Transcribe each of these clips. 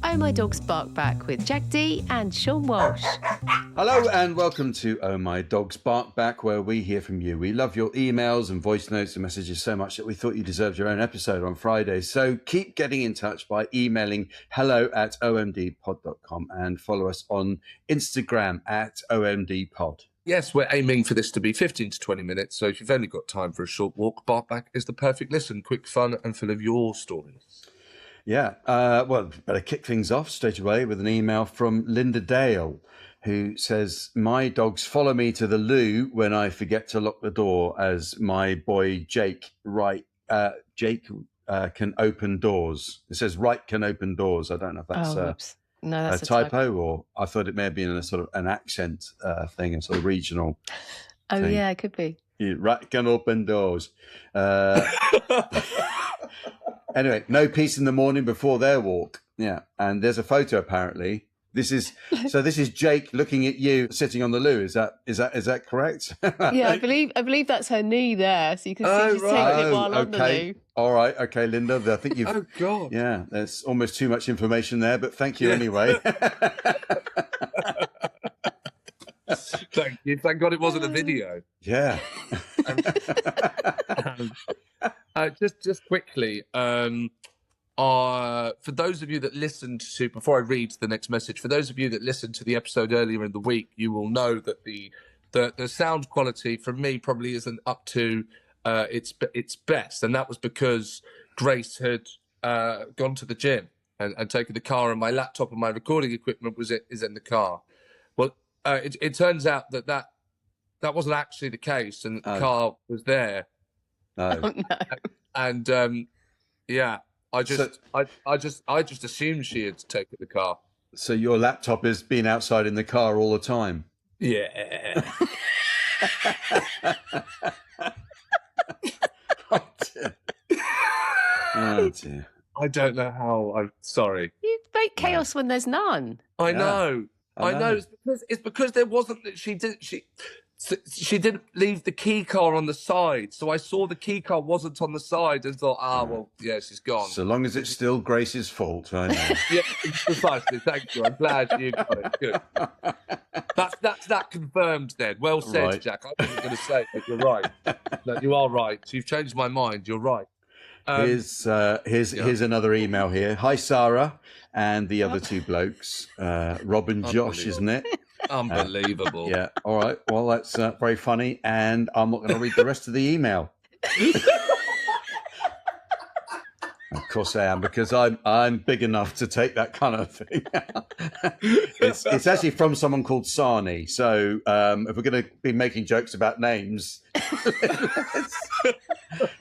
Oh My Dog's Bark Back with Jack D and Seann Walsh. Hello and welcome to Oh My Dog's Bark Back, where we hear from you. We love your emails and voice notes and messages so much that we thought you deserved your own episode on Friday. So keep getting in touch by emailing hello@omdpod.com and follow us on Instagram @omdpod. Yes, we're aiming for this to be 15 to 20 minutes, so if you've only got time for a short walk, Bark Back is the perfect listen, quick, fun and full of your stories. Yeah, well, better kick things off straight away with an email from Linda Dale, who says, my dogs follow me to the loo when I forget to lock the door, as my boy Jake can open doors. It says can open doors. I don't know if that's that's a typo, or I thought it may have been a sort of an accent thing, a sort of regional thing. Yeah, it could be. Rat can open doors. Anyway, no peace in the morning before their walk. Yeah, and there's a photo apparently. This is Jake looking at you sitting on the loo. Is that correct? Yeah, I believe that's her knee there, so you can see she's taking it while on the loo. All right, okay, Linda. I think you've. Oh God. Yeah, there's almost too much information there, but thank you anyway. Thank you. Thank God it wasn't a video. Yeah. Just quickly, for those of you that listened to, before I read the next message, for those of you that listened to the episode earlier in the week, you will know that the sound quality from me probably isn't up to its best, and that was because Grace had gone to the gym and taken the car, and my laptop and my recording equipment is in the car. Well, it turns out that wasn't actually the case, and the car was there. No. Oh, no. And I just assumed she had taken the car. So your laptop has been outside in the car all the time? Yeah. Oh dear. I don't know how. I'm sorry. You make chaos when there's none. I know. It's because there wasn't. She didn't leave the key car on the side, so I saw the key car wasn't on the side and thought, well, yes, it's gone. So long as it's still Grace's fault, I know. Yeah, precisely. Thank you. I'm glad you got it. Good. That's that confirmed then. Well said, right. Jack. I wasn't going to say it, but you're right. No, you are right. You've changed my mind. You're right. Here's another email here. Hi, Sara and the other two blokes, Rob and Josh, isn't it? Unbelievable. Yeah. All right. Well, that's very funny, and I'm not going to read the rest of the email. Of course I am, because I'm big enough to take that kind of thing. It's actually from someone called Sani. So if we're going to be making jokes about names,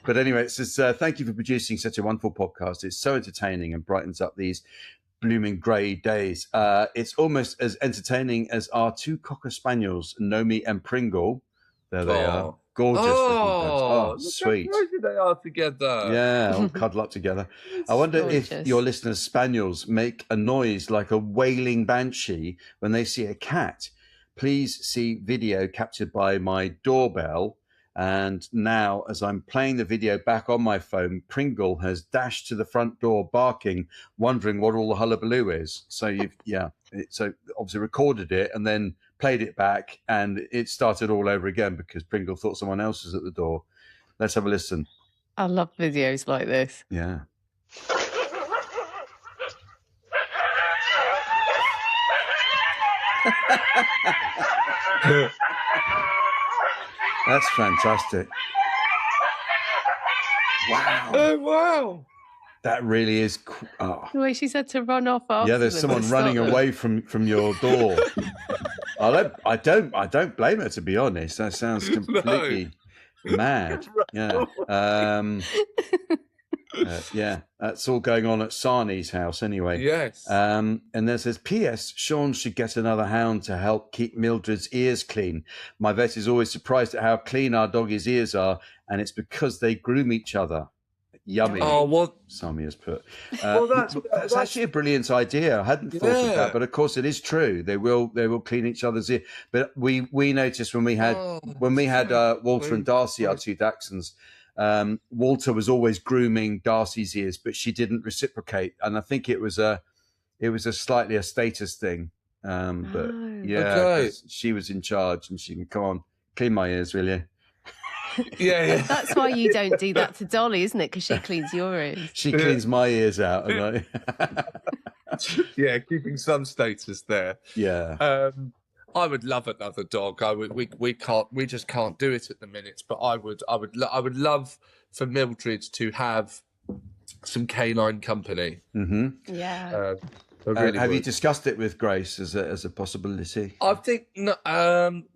but anyway, it says thank you for producing such a wonderful podcast. It's so entertaining and brightens up these blooming grey days. It's almost as entertaining as our two cocker spaniels, Nomi and Pringle. There they are. Gorgeous. Oh, sweet. How crazy they are together. Yeah, all cuddle up together. I wonder if your listeners' spaniels make a noise like a wailing banshee when they see a cat. Please see video captured by my doorbell. And now, as I'm playing the video back on my phone, Pringle has dashed to the front door barking, wondering what all the hullabaloo is. So so obviously recorded it and then played it back, and it started all over again because Pringle thought someone else was at the door. Let's have a listen. I love videos like this. Yeah. That's fantastic. Wow. Oh, wow. That really is. The way she said to run off after. Yeah, there's someone running away from your door. I don't blame her, to be honest. That sounds completely mad. Yeah. Yeah, that's all going on at Sani's house anyway. Yes. And there says, P.S. Seann should get another hound to help keep Mildred's ears clean. My vet is always surprised at how clean our doggy's ears are, and it's because they groom each other. Yummy. Oh, what? Sami has put. Well, that's actually a brilliant idea. I hadn't thought of that, but of course it is true. They will clean each other's ears. But we noticed when we had Walter and Darcy, our two Dachshunds. Walter was always grooming Darcy's ears, but she didn't reciprocate, and I think it was a It was slightly a status thing. But she was in charge, and she can come on, clean my ears, will you? Yeah. That's why you don't do that to Dolly, isn't it? Because she cleans your ears. She cleans my ears out. And yeah, keeping some status there. Yeah. I would love another dog. We just can't do it at the minute. But I would love for Mildred to have some canine company. Mm-hmm. Yeah. Have you discussed it with Grace as a possibility? I think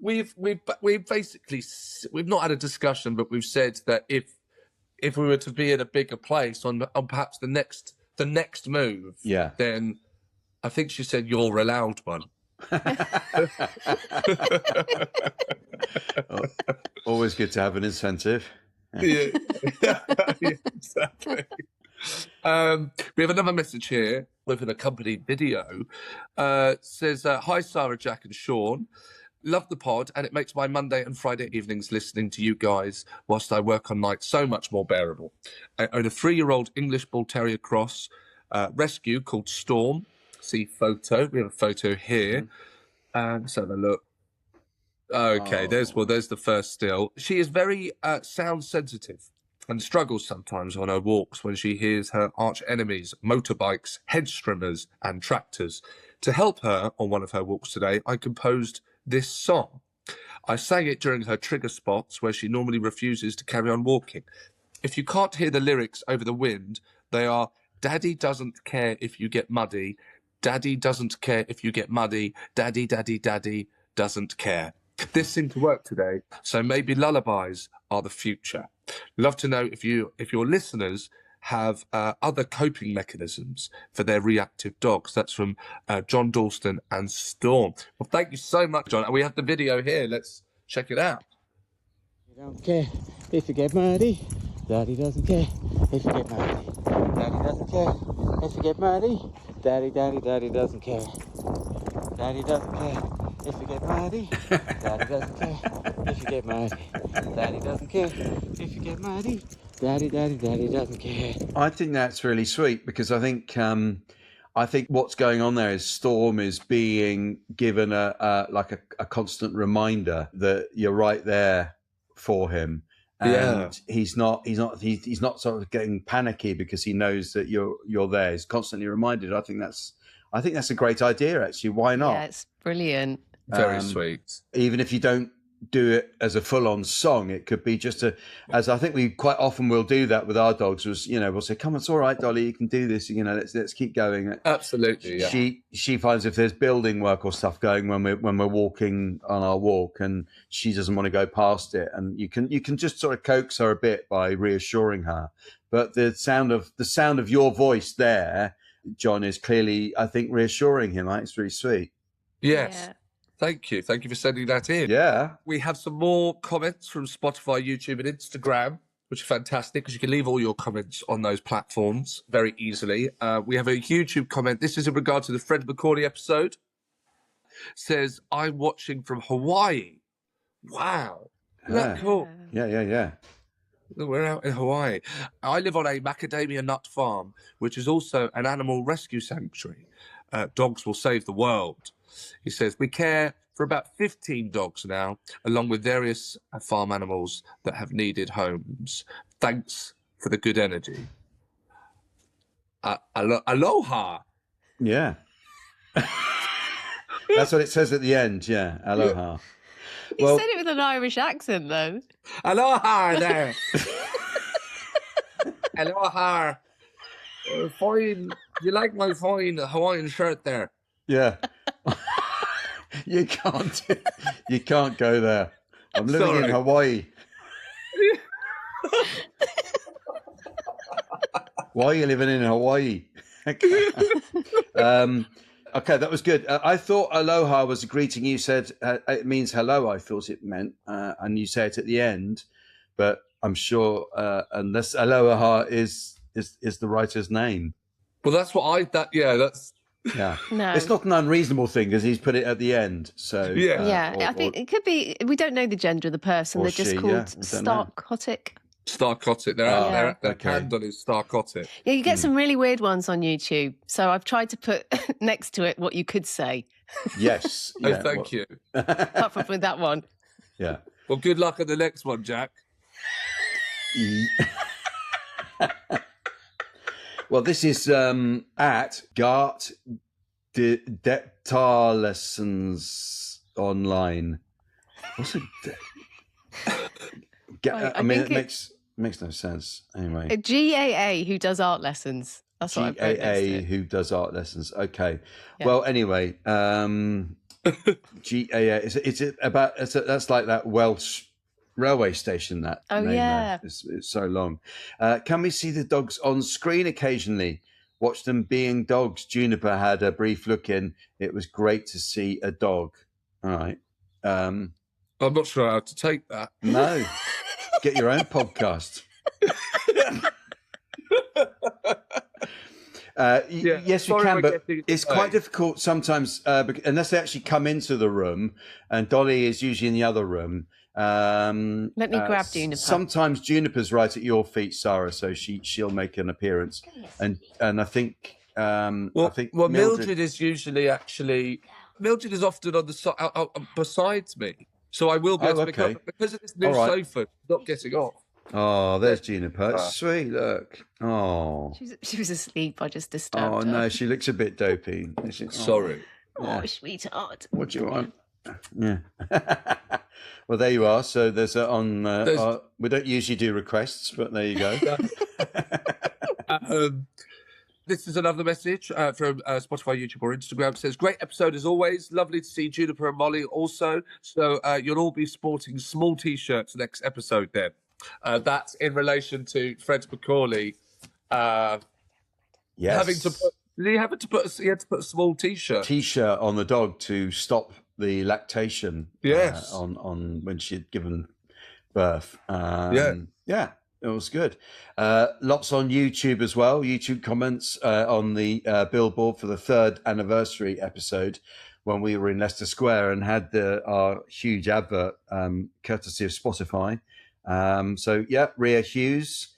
we've not had a discussion, but we've said that if we were to be in a bigger place on perhaps the next move, then I think she said you're allowed one. Always good to have an incentive. Yeah, exactly. We have another message here with an accompanied video. Says, hi, Sara, Jack and Seann. Love the pod, and it makes my Monday and Friday evenings listening to you guys whilst I work on nights so much more bearable. I own a 3-year-old English Bull Terrier Cross rescue called Storm. See photo. We have a photo here. Let's have a look. Okay, there's the first still. She is very sound sensitive and struggles sometimes on her walks when she hears her arch enemies, motorbikes, hedge-trimmers and tractors. To help her on one of her walks today, I composed this song. I sang it during her trigger spots where she normally refuses to carry on walking. If you can't hear the lyrics over the wind, they are, Daddy doesn't care if you get muddy, Daddy doesn't care if you get muddy, Daddy, Daddy, Daddy doesn't care. This seemed to work today, so maybe lullabies are the future. Love to know if your listeners have other coping mechanisms for their reactive dogs. That's from John Dalston and Storm. Well, thank you so much, John. We have the video here. Let's check it out. You don't care if you get muddy. Daddy doesn't care if you get muddy. Daddy doesn't care if you get muddy. Daddy doesn't care. Daddy doesn't care if you get muddy. Daddy doesn't care if you get muddy. Daddy doesn't care if you get muddy. Daddy doesn't care. I think that's really sweet, because I think what's going on there is Storm is being given a constant reminder that you're right there for him. And he's not sort of getting panicky because he knows that you're there. He's constantly reminded. I think that's a great idea, actually. Why not? Yeah, it's brilliant. Very sweet. Even if you don't do it as a full-on song, it could be just as I think we quite often will do that with our dogs. Was, we'll say, "Come on, it's all right, Dolly, you can do this. Let's keep going." Absolutely. Yeah. She finds if there's building work or stuff going when we're walking on our walk, and she doesn't want to go past it, and you can just sort of coax her a bit by reassuring her. But the sound of your voice there, John, is clearly, I think, reassuring him. Right? It's really sweet. Yes. Yeah. Thank you. Thank you for sending that in. Yeah. We have some more comments from Spotify, YouTube, and Instagram, which are fantastic because you can leave all your comments on those platforms very easily. We have a YouTube comment. This is in regard to the Fred MacAulay episode. Says, I'm watching from Hawaii. Wow. Isn't that cool? Yeah. We're out in Hawaii. I live on a macadamia nut farm, which is also an animal rescue sanctuary. Dogs will save the world. He says, we care for about 15 dogs now, along with various farm animals that have needed homes. Thanks for the good energy. Aloha. Yeah. That's what it says at the end. Yeah. Aloha. You said it with an Irish accent, though. Aloha there. Aloha. Fine. You like my fine Hawaiian shirt there? Yeah. You can't go there. I'm living in Hawaii. Why are you living in Hawaii? Okay, that was good. I thought aloha was a greeting. You said it means hello. I thought it meant, and you say it at the end, but I'm sure unless aloha is the writer's name. Well, that's what that's. Yeah, no, it's not an unreasonable thing because he's put it at the end. So I think it could be. We don't know the gender of the person. They're just called Starkhotic. Starcotic. Their handle is Starcotic. Yeah, you get some really weird ones on YouTube. So I've tried to put next to it what you could say. Yes. Yeah, thank you. Apart from with that one. Yeah. Well, good luck at the next one, Jack. Well, this is at Gart Deptarlessons online. What's it? It makes no sense. Anyway, A GAA who does art lessons. That's what I wrote next to it. who does art lessons. Okay. Yeah. Well, anyway, GAA. That's like that Welsh railway station. That name there. It's so long. Can we see the dogs on screen occasionally? Watch them being dogs. Juniper had a brief look in. It was great to see a dog. All right. I'm not sure how to take that. No. Get your own podcast. Yes, we can, but it's quite difficult sometimes unless they actually come into the room, and Dolly is usually in the other room. Let me grab Juniper. Sometimes Juniper's right at your feet, Sara, so she'll make an appearance. And I think Mildred is usually Mildred is often on the side besides me, so I will be able to pick up because of this new sofa not getting off. Oh, there's Juniper. Sweet, look. Oh, she was asleep. I just disturbed her. Oh no, she looks a bit dopey. Sorry. Oh, sweetheart. What do you want? Yeah. Well, there you are. So there's we don't usually do requests, but there you go. This is another message from Spotify, YouTube, or Instagram. It says, great episode as always. Lovely to see Juniper and Molly also. So you'll all be sporting small T-shirts next episode then. That's in relation to Fred MacAulay. Yes. He had to put a small T-shirt on the dog to stop the lactation. Yes. On when she had given birth. Yeah. It was good. Lots on YouTube as well. YouTube comments on the billboard for the 3rd anniversary episode when we were in Leicester Square and had our huge advert courtesy of Spotify. So yeah, Rhea Hughes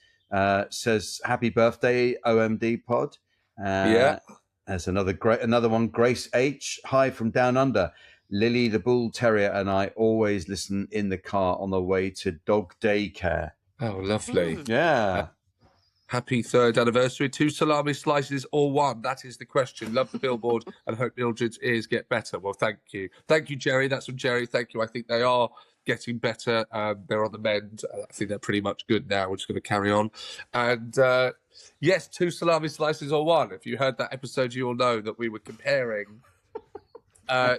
says happy birthday OMD pod. There's another one. Grace H, hi from down under. Lily the Bull Terrier and I always listen in the car on the way to dog daycare. Oh, lovely. Yeah. Happy 3rd anniversary. 2 salami slices or 1? That is the question. Love the billboard and hope Mildred's ears get better. Well, thank you. Thank you, Jerry. That's from Jerry. Thank you. I think they are getting better. They're on the mend. I think they're pretty much good now. We're just going to carry on. And yes, 2 salami slices or 1. If you heard that episode, you'll know that we were comparing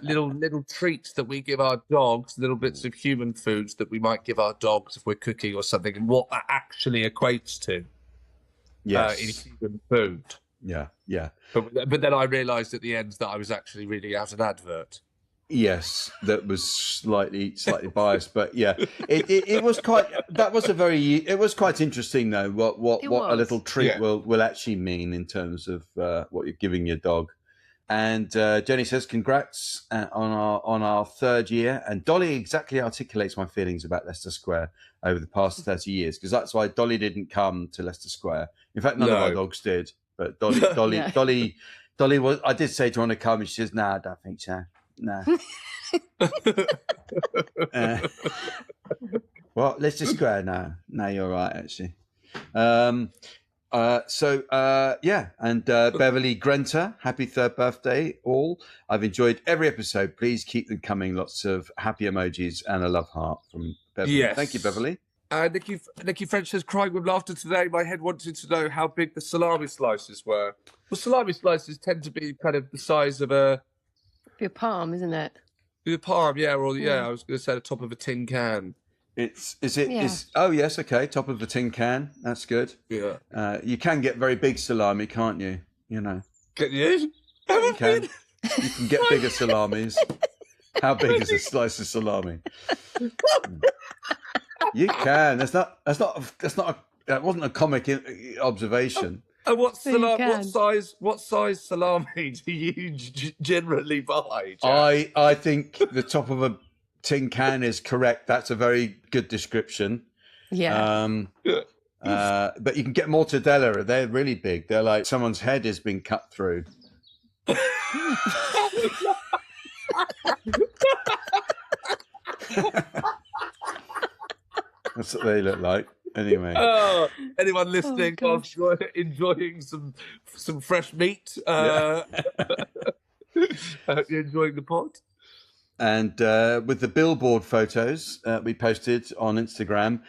little treats that we give our dogs, little bits of human foods that we might give our dogs if we're cooking or something, and what that actually equates to in human food. Yeah. But then I realised at the end that I was actually reading out an advert. Yes, that was slightly biased, but yeah, it was quite. It was quite interesting though. What a little treat will actually mean in terms of what you're giving your dog. And Jenny says, congrats on our 3rd year. And Dolly exactly articulates my feelings about Leicester Square over the past 30 years, because that's why Dolly didn't come to Leicester Square. In fact, none of our dogs did. But Dolly was. I did say, do you want to come? And she says, no, I don't think so. No. Well, Leicester Square now. No, you're right, actually. And Beverly Grenter, happy 3rd birthday all. I've enjoyed every episode. Please keep them coming. Lots of happy emojis and a love heart from Beverly. Yes. Thank you, Beverly. Nikki French says, crying with laughter today. My head wanted to know how big the salami slices were. Well, salami slices tend to be kind of the size of your palm, isn't it? Your palm, I was going to say the top of a tin can. Oh yes, okay, top of the tin can. That's good. Yeah. You can get very big salami, can't you? You know. Can you? You can. You can get bigger salamis. How big is a slice of salami? You can. That wasn't a comic observation. And what size salami do you generally buy, Jack? I think the top of a tin can is correct. That's a very good description. Yeah. But you can get mortadella. They're really big. They're like someone's head has been cut through. That's what they look like. Anyway. Oh, anyone listening whilst enjoying some fresh meat? I hope you're enjoying the pod. And with the billboard photos we posted on Instagram,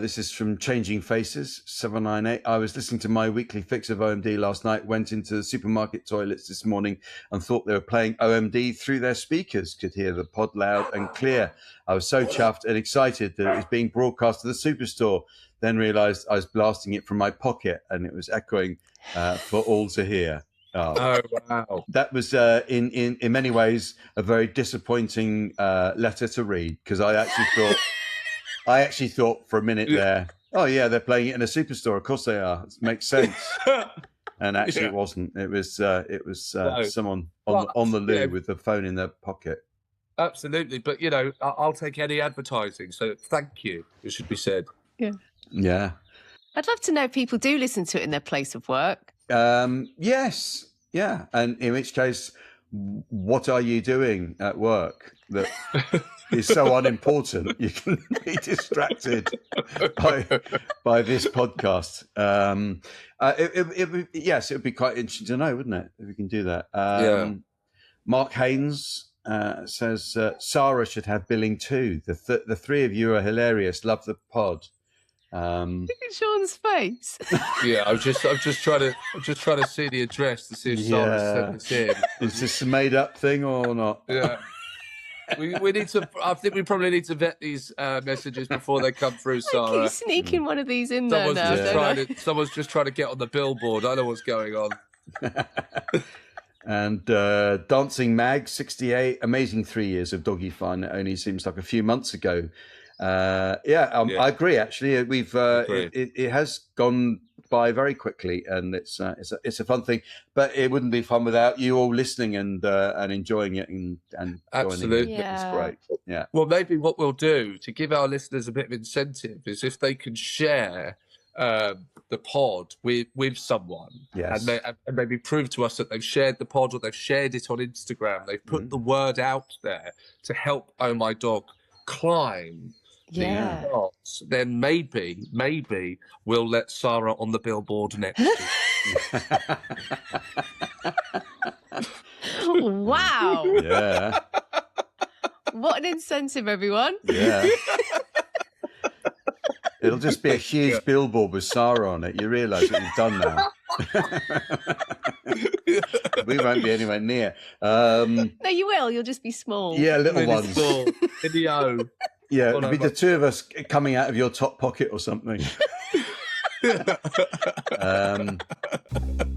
this is from Changing Faces 798. I was listening to my weekly fix of OMD last night, went into the supermarket toilets this morning and thought they were playing OMD through their speakers, could hear the pod loud and clear. I was so chuffed and excited that it was being broadcast to the superstore, then realised I was blasting it from my pocket and it was echoing for all to hear. Oh wow! That was in many ways a very disappointing letter to read, because I actually thought for a minute there, oh yeah, they're playing it in a superstore. Of course they are. It makes sense. And actually, it wasn't. It was someone on the loo with the phone in their pocket. Absolutely, but I'll take any advertising. So thank you. It should be said. Yeah. I'd love to know if people do listen to it in their place of work. Yes, yeah, and in which case, what are you doing at work that is so unimportant you can be distracted by this podcast? Yes, it would be quite interesting to know, wouldn't it, if we can do that? Mark Haynes says Sara should have billing too. The three of you are hilarious. Love the pod. Look at Sean's face. Yeah, I'm just trying to see the address to see if Sara sent this in. Is this a made up thing or not? Yeah. We need to. I think we probably need to vet these messages before they come through, Sara. I keep sneaking one of these in there now. Someone's just trying to get on the billboard. I know what's going on. And Dancing Mag 68, amazing 3 years of doggy fun. It only seems like a few months ago. I agree. Actually, we've it has gone by very quickly, and it's a fun thing. But it wouldn't be fun without you all listening and enjoying it and absolutely, joining it. It's great. Yeah. Well, maybe what we'll do to give our listeners a bit of incentive is if they can share the pod with someone, yes, and maybe prove to us that they've shared the pod or they've shared it on Instagram. They've put the word out there to help Oh My Dog climb. Yeah. Then maybe we'll let Sara on the billboard next. Wow. Yeah. What an incentive, everyone. Yeah. It'll just be a huge billboard with Sara on it. You realise what you've done now. We won't be anywhere near. No, you will. You'll just be small. Yeah, little ones. Small. In the O. Yeah, it'll be the two of us coming out of your top pocket or something.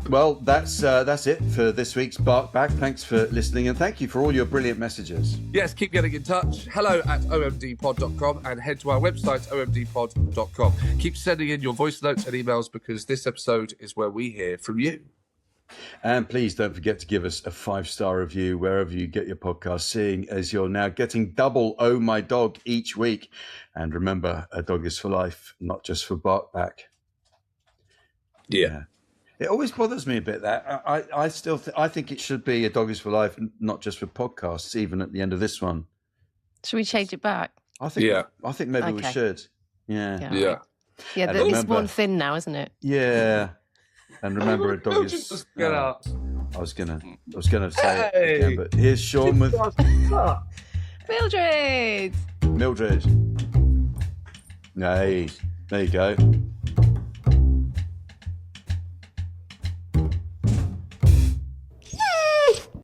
Well, that's it for this week's Bark Back. Thanks for listening, and thank you for all your brilliant messages. Yes, keep getting in touch. hello@omdpod.com and head to our website, omdpod.com. Keep sending in your voice notes and emails, because this episode is where we hear from you. And please don't forget to give us a 5-star review wherever you get your podcast, seeing as you're now getting double Oh My Dog each week. And remember, a dog is for life, not just for Bark Back. Yeah. It always bothers me a bit that I still I think it should be a dog is for life, not just for podcasts, even at the end of this one. Should we change it back? I think maybe we should. Yeah. Yeah, there is one thin now, isn't it? Yeah. And remember, a dog is. I was gonna say it again, but here's Seann with Mildred. Hey, there you go.